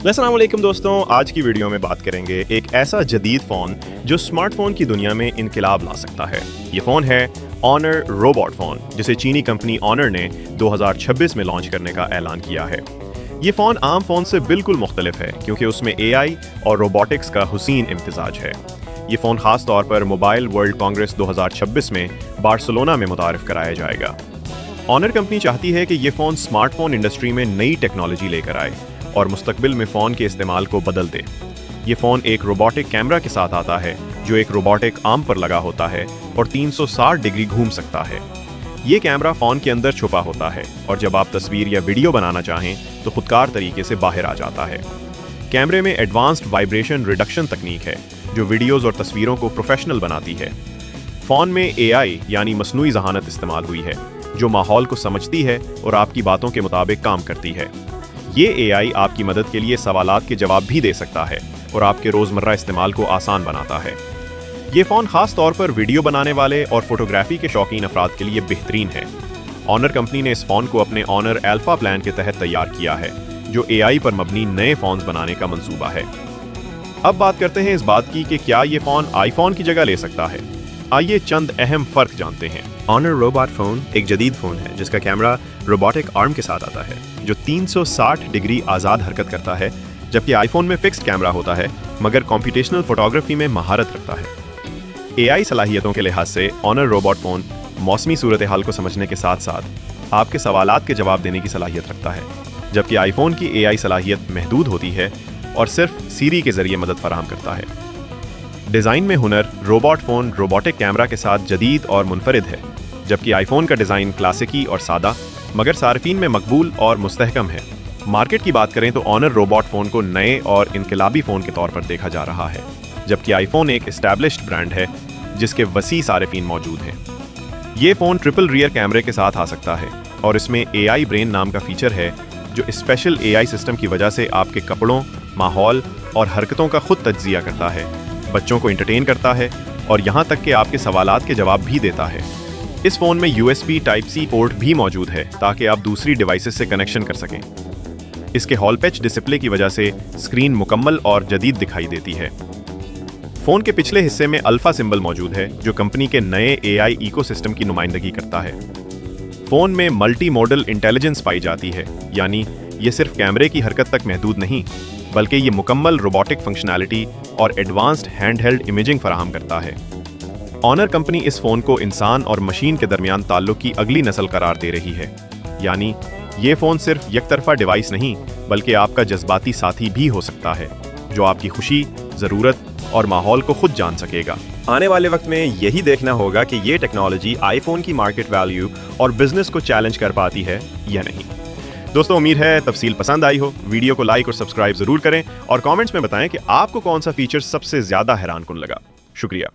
अस्सलाम वालेकुम दोस्तों, आज की वीडियो में बात करेंगे एक ऐसा जदीद फ़ोन जो स्मार्टफोन की दुनिया में इनकलाब ला सकता है। ये फ़ोन है ऑनर रोबोट फ़ोन, जिसे चीनी कंपनी ऑनर ने 2026 में लॉन्च करने का ऐलान किया है। ये फ़ोन आम फ़ोन से बिल्कुल मुख्तलिफ है क्योंकि उसमें AI और रोबोटिक्स का हुसीन इम्तिजाज है। ये फ़ोन ख़ास तौर पर मोबाइल वर्ल्ड कांग्रेस 2026 में बार्सिलोना में मुतारिफ कराया जाएगा। ऑनर कंपनी चाहती है कि ये फ़ोन स्मार्टफोन इंडस्ट्री में नई टेक्नोलॉजी लेकर आए और मुस्तकबिल में फ़ोन के इस्तेमाल को बदल दे। ये फ़ोन एक रोबोटिक कैमरा के साथ आता है जो एक रोबोटिक आर्म पर लगा होता है और 360 डिग्री घूम सकता है। ये कैमरा फ़ोन के अंदर छुपा होता है और जब आप तस्वीर या वीडियो बनाना चाहें तो खुदकार तरीके से बाहर आ जाता है। कैमरे में एडवांस्ड वाइब्रेशन रिडक्शन तकनीक है जो वीडियोज़ और तस्वीरों को प्रोफेशनल बनाती है। फ़ोन में AI यानी मसनूई ज़हानत इस्तेमाल हुई है जो माहौल को समझती है और आपकी बातों के मुताबिक काम करती है। ये AI आपकी मदद के लिए सवालात के जवाब भी दे सकता है और आपके रोज़मर्रा इस्तेमाल को आसान बनाता है। ये फ़ोन ख़ास तौर पर वीडियो बनाने वाले और फोटोग्राफी के शौकीन अफराद के लिए बेहतरीन है। ऑनर कंपनी ने इस फ़ोन को अपने ऑनर अल्फा प्लान के तहत तैयार किया है जो AI पर मबनी नए फ़ोन्स बनाने का मंसूबा है। अब बात करते हैं इस बात की कि क्या ये फ़ोन आईफोन की जगह ले सकता है। आइए चंद अहम फ़र्क जानते हैं। ऑनर रोबोट फ़ोन एक जदीद फ़ोन है जिसका कैमरा रोबोटिक आर्म के साथ आता है जो 360 डिग्री आज़ाद हरकत करता है, जबकि आईफोन में फिक्स्ड कैमरा होता है मगर कॉम्प्यूटेशनल फोटोग्राफी में महारत रखता है। AI सलाहियतों के लिहाज से ऑनर रोबोट फ़ोन मौसमी सूरत हाल को समझने के साथ साथ आपके सवालात के जवाब देने की सलाहियत रखता है, जबकि आईफोन की AI सलाहियत महदूद होती है और सिर्फ सीरी के ज़रिए मदद फराहम करता है। डिज़ाइन में हुनर, रोबोट फ़ोन रोबोटिक कैमरा के साथ जदीद और मुनफरिद है, जबकि आईफोन का डिज़ाइन क्लासिकी और सादा मगर सार्फिन में मकबूल और मुस्तहकम है। मार्केट की बात करें तो ऑनर रोबोट फ़ोन को नए और इनकलाबी फ़ोन के तौर पर देखा जा रहा है, जबकि आईफोन एक एस्टैब्लिश्ड ब्रांड है जिसके वसी सार्फिन मौजूद हैं। ये फ़ोन ट्रिपल रियर कैमरे के साथ आ सकता है और इसमें AI ब्रेन नाम का फीचर है जो स्पेशल AI सिस्टम की वजह से आपके कपड़ों, माहौल और हरकतों का खुद तज्जिया करता है, बच्चों को इंटरटेन करता है और यहाँ तक कि आपके सवालात के जवाब भी देता है। इस फ़ोन में USB Type-C पोर्ट भी मौजूद है ताकि आप दूसरी डिवाइसेस से कनेक्शन कर सकें। इसके हॉल पैच डिस्प्ले की वजह से स्क्रीन मुकम्मल और जदीद दिखाई देती है। फ़ोन के पिछले हिस्से में अल्फ़ा सिंबल मौजूद है जो कंपनी के नए AI इकोसिस्टम की नुमाइंदगी करता है। फ़ोन में मल्टी मोडल इंटेलिजेंस पाई जाती है, यानी ये सिर्फ कैमरे की हरकत तक महदूद नहीं बल्कि ये मुकम्मल रोबोटिक फंक्शनैलिटी और एडवांस्ड हैंडहेल्ड इमेजिंग फराहम करता है। ऑनर कंपनी इस फ़ोन को इंसान और मशीन के दरमियान ताल्लुक की अगली नस्ल करार दे रही है, यानी ये फ़ोन सिर्फ एक तरफा डिवाइस नहीं बल्कि आपका जज्बाती साथी भी हो सकता है जो आपकी खुशी, ज़रूरत और माहौल को खुद जान सकेगा। आने वाले वक्त में यही देखना होगा कि ये टेक्नोलॉजी आईफोन की मार्केट वैल्यू और बिजनेस को चैलेंज कर पाती है या नहीं। दोस्तों, उम्मीद है तफसील पसंद आई हो। वीडियो को लाइक और सब्सक्राइब ज़रूर करें और कमेंट्स में बताएं कि आपको कौन सा फीचर सबसे ज़्यादा हैरान कुन लगा। शुक्रिया।